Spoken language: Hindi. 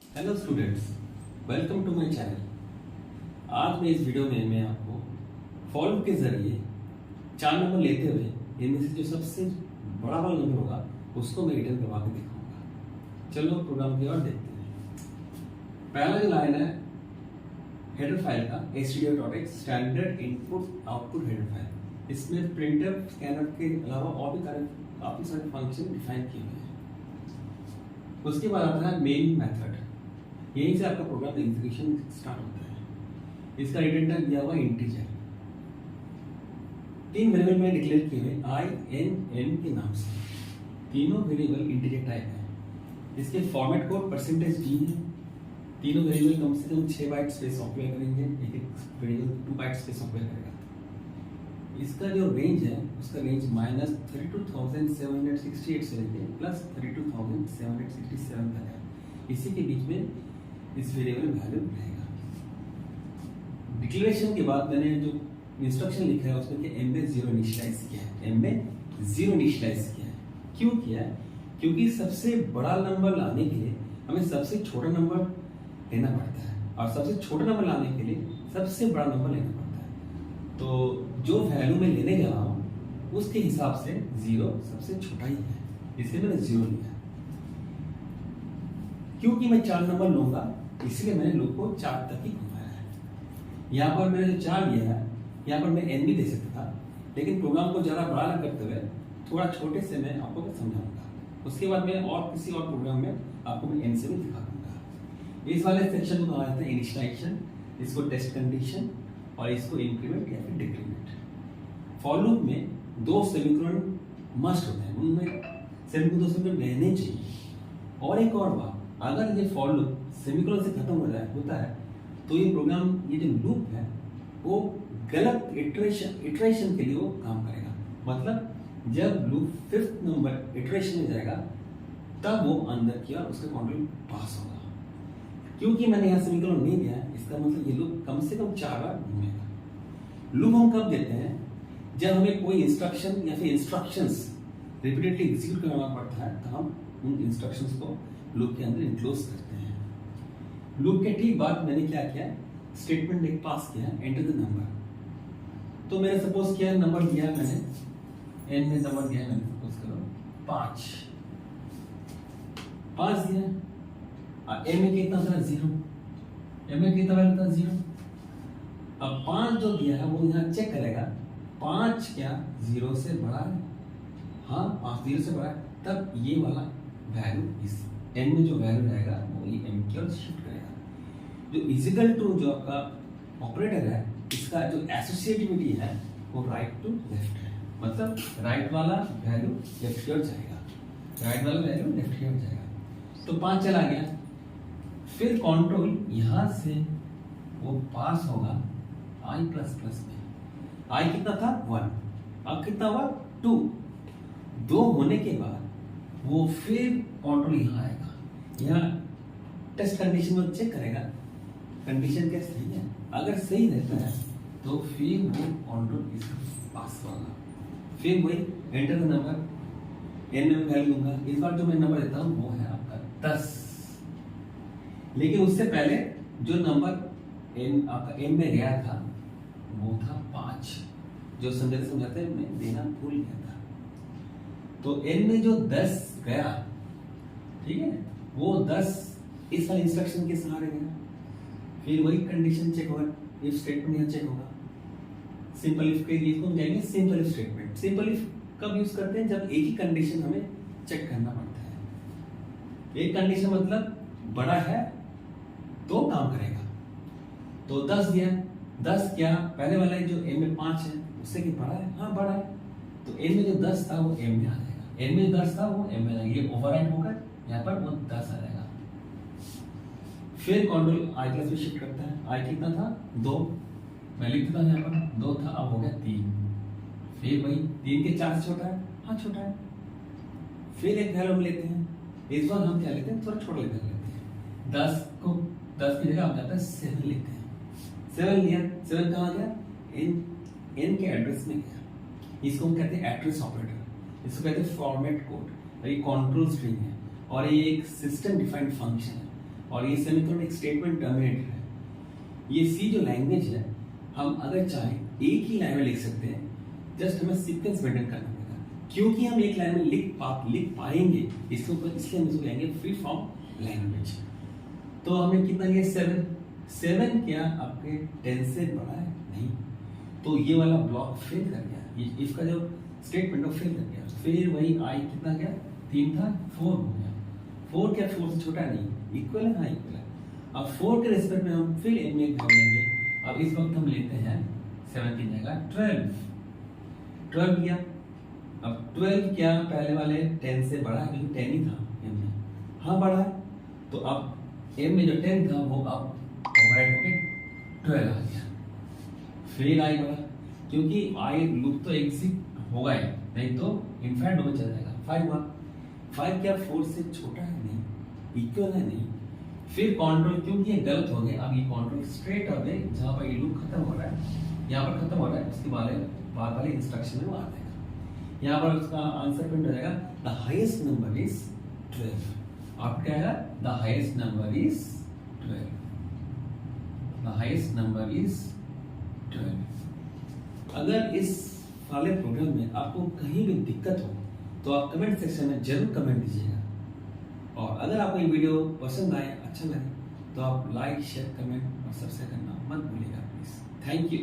Hello students, welcome to my channel. आज मैं इस वीडियो में मैं आपको फॉल्ट के जरिए 4 नंबर लेते हुए इनमें से जो सबसे बड़ा वाला नंबर होगा उसको मैं रिटर्न करवा के दिखाऊंगा। चलो प्रोग्राम की ओर देखते हैं। पहला जो लाइन है हेडर फाइल का stdio.h standard input output header file. इसमें प्रिंटर स्कैनर के अलावा और भी काफी सारे फंक्शन डिफाइन किए हुए हैं। उसके बाद आता है मेन मेथड। यहीं से आपका प्रोग्राम एग्जीक्यूशन स्टार्ट होता है। इसका रिटर्न टाइप दिया हुआ इंटीजर। 3 वेरिएबल में डिक्लेयर किए हुए आई एन एन के नाम से। तीनों वेरिएबल इंटीजर टाइप है। इसके फॉर्मेट कोड %d है। तीनों वेरिएबल कम से कम 6 बाइट स्पेस ऑक्यूपाई करेंगे। एक वेरिएबल 2 बाइट स्पेस ऑक्यूपाई करेगा। इसका जो रेंज है उसका रेंज -32,768 से लेके +32,767 तक है। इसी के बीच में इस वेरिएबल वैल्यू रहेगा। डिक्लेरेशन के बाद मैंने जो इंस्ट्रक्शन लिखा है उसमें कि m में 0 इनिशियलाइज किया है। m में 0 इनिशियलाइज किया है। क्यों किया है? क्योंकि सबसे बड़ा नंबर लाने के लिए हमें सबसे छोटा नंबर लेना पड़ता है और सबसे छोटा नंबर लाने के लिए सबसे बड़ा नंबर लेना पड़ता है। तो जो वैल्यू मैं लेने जा रहा हूँ उसके हिसाब से 0 सबसे छोटा ही है, इसलिए मैंने 0 लिया। क्योंकि मैं 4 नंबर लूंगा इसलिए मैंने लूप को 4 तक ही घुमाया है। यहाँ पर मैंने जो 4 लिया है यहाँ पर मैं n भी दे सकता था, लेकिन प्रोग्राम को ज़्यादा बड़ा न करते हुए थोड़ा छोटे से मैं आपको समझाऊंगा। उसके बाद मैं और किसी और प्रोग्राम में आपको मैं n से भी दिखा दूंगा। इस वाले सेक्शन को कहा जाता है इनिशियलाइजेशन, इसको टेस्ट कंडीशन और इसको इंक्रीमेंट या फिर डिक्रीमेंट। फॉर लूप में 2 सेमीकोलन मस्ट होते हैं, उनमें सेमीकोलन 2 सेमीकोलन रहने चाहिए। और एक और बात, अगर ये फॉर लूप सेमीकोलन से खत्म होता है तो ये प्रोग्राम, ये जो लूप है वो गलत इटरेशन के लिए वो काम करेगा। मतलब जब लूप 5th नंबर इटरेशन में जाएगा तब वो अंदर किया उसका काउंटर पास होगा। क्योंकि मैंने यहाँ सेमीकोलन नहीं दिया है, इसका मतलब ये लूप कम से कम 4 बार घूमेगा। लूप हम कब देते हैं? जब हमें कोई इंस्ट्रक्शन या फिर इंस्ट्रक्शंस रिपीटेडली एग्जीक्यूट करना पड़ता है तो हम उन इंस्ट्रक्शंस को लूप के अंदर इंक्लोज करते हैं। लूप के ठीक बाद मैंने क्या किया, स्टेटमेंट एक पास किया, एंटर द नंबर। तो मैंने सपोज किया नंबर दिया, मैंने एन में नंबर दिया, मैंने सपोज करो 5 दिया। एम में कितना था? 0। एम में कितना वैल्यू था? 0। अब 5 जो दिया है वो यहाँ चेक करेगा 5 क्या 0 से बड़ा है? हाँ, 5 0 से बड़ा है। तब ये वाला वैल्यू इस n में जो वैल्यू रहेगा वो ये m की ओर शिफ्ट करेगा। जो इजिकल टू जो आपका ऑपरेटर है इसका जो एसोसिएटिविटी है वो राइट टू लेफ्ट है। मतलब राइट वाला वैल्यू लेफ्ट की ओर जाएगा, राइट वाला वैल्यू लेफ्ट की ओर जाएगा। तो 5 चला गया। फिर कंट्रोल यहां से वो पास होगा i++ में। i कितना था? 1। अब कितना हुआ? 2 होने के बाद वो फिर कंट्रोल यहाँ आएगा। यहाँ टेस्ट कंडीशन में चेक करेगा कंडीशन क्या सही है। अगर सही रहता है तो फिर वो कंट्रोल इसका पास होगा। फिर वही एंटर द नंबर, n में वैल्यू दूंगा। इस बार जो मैं नंबर देता हूँ वो है आपका 10। लेकिन उससे पहले जो नंबर n आपका m में गया था वो था 5, जो समझाते मैं देना भूल गया था। तो n में जो 10 गया, ठीक है, वो 10 इस वाले इंस्ट्रक्शन के सहारे गया। फिर वही कंडीशन चेक होगा, इफ स्टेटमेंट यहाँ चेक होगा। सिंपल इफ के लिए इसको जाएंगे simple if statement. Simple if कब यूज करते हैं? जब एक ही कंडीशन हमें चेक करना पड़ता है। एक कंडीशन मतलब बड़ा है तो काम करेगा। तो 10 दिया, 10 क्या पहले वाला जो m में 5 है उससे कि बड़ा है? हाँ बड़ा है। तो n में जो 10 था वो m में आ जाएगा, n में जो 10 था वो m में आ जाएगा। ये ओवरराइड होकर यहाँ पर वो 10 आ जाएगा। फिर कंट्रोल i+ में शिफ्ट करता है। i कितना था? 2। मैं लिख देता हूँ यहाँ पर 2 था, अब हो गया 3। फिर वही 3 के 4 से छोटा है? हाँ छोटा है। फिर एक वैल्यू हम लेते हैं, इस बार हम क्या लेते हैं? थोड़ा छोटा लेते हैं। 10 की जगह हम जाते हैं 7 लेते हैं। 7 लिया, 7 कहाँ गया? n के एड्रेस में गया। इसको हम कहते हैं एड्रेस ऑपरेटर, इसको कहते हैं फॉर्मेट कोड। ये कंट्रोल स्ट्रिंग है और ये एक सिस्टम डिफाइंड फंक्शन है। और ये सेमीकोलन एक स्टेटमेंट टर्मिनेटर है। ये सी जो लैंग्वेज है, हम अगर चाहें एक ही लाइन में लिख सकते हैं, जस्ट हमें सीक्वेंस मेंटेन करना पड़ेगा। क्योंकि हम एक लाइन में लिख पाएंगे, इसके ऊपर इसलिए हम इसको लेंगे फ्री फॉर्म लैंग्वेज। तो हमें कितना लिया 7 क्या आपके 10 से बड़ा है? नहीं। तो ये वाला ब्लॉक फेल कर गया, ये इसका जो स्टेटमेंट है फेल कर गया। फिर वही आई कितना गया, 3 था, 4 हो गया। 4 क्या 4 से छोटा नहीं, इक्वल है, हाँ इक्वल है। अब 4 के रिस्पेक्ट में हम फिर एम में कर लेंगे। अब इस वक्त हम लेते हैं 7 की जगह 12 लिया। अब 12 क्या पहले वाले 10 से बड़ा है, क्योंकि 10 ही था एम में, हाँ बड़ा है। तो अब एम में जो 10 था वो अब डिवाइड होके 12 आ गया। फिर आई बड़ा, क्योंकि आई लूप तो एग्जिट होगा ही, नहीं तो इनफाइनाइट में चल जाएगा। 5 हुआ, 5 क्या 4 से छोटा है? नहीं, इक्वल है, नहीं। फिर कंट्रोल, क्योंकि ये गलत हो गया, अब ये कंट्रोल स्ट्रेट अवे जहां पर ये लूप खत्म हो रहा है, यहाँ पर खत्म हो रहा है, उसके बाद वाले इंस्ट्रक्शन में वो आ जाएगा। यहाँ पर उसका आंसर प्रिंट हो जाएगा, द हाईएस्ट नंबर इज 12। आप क्या है, the highest number is 12, the highest number is 12। अगर इस वाले प्रोग्राम में आपको कहीं भी दिक्कत हो तो आप कमेंट सेक्शन में जरूर कमेंट दीजिएगा। और अगर आपको ये वीडियो पसंद आए, अच्छा लगे, तो आप लाइक, शेयर, कमेंट और सब्सक्राइब करना मत भूलिएगा प्लीज। Thank you.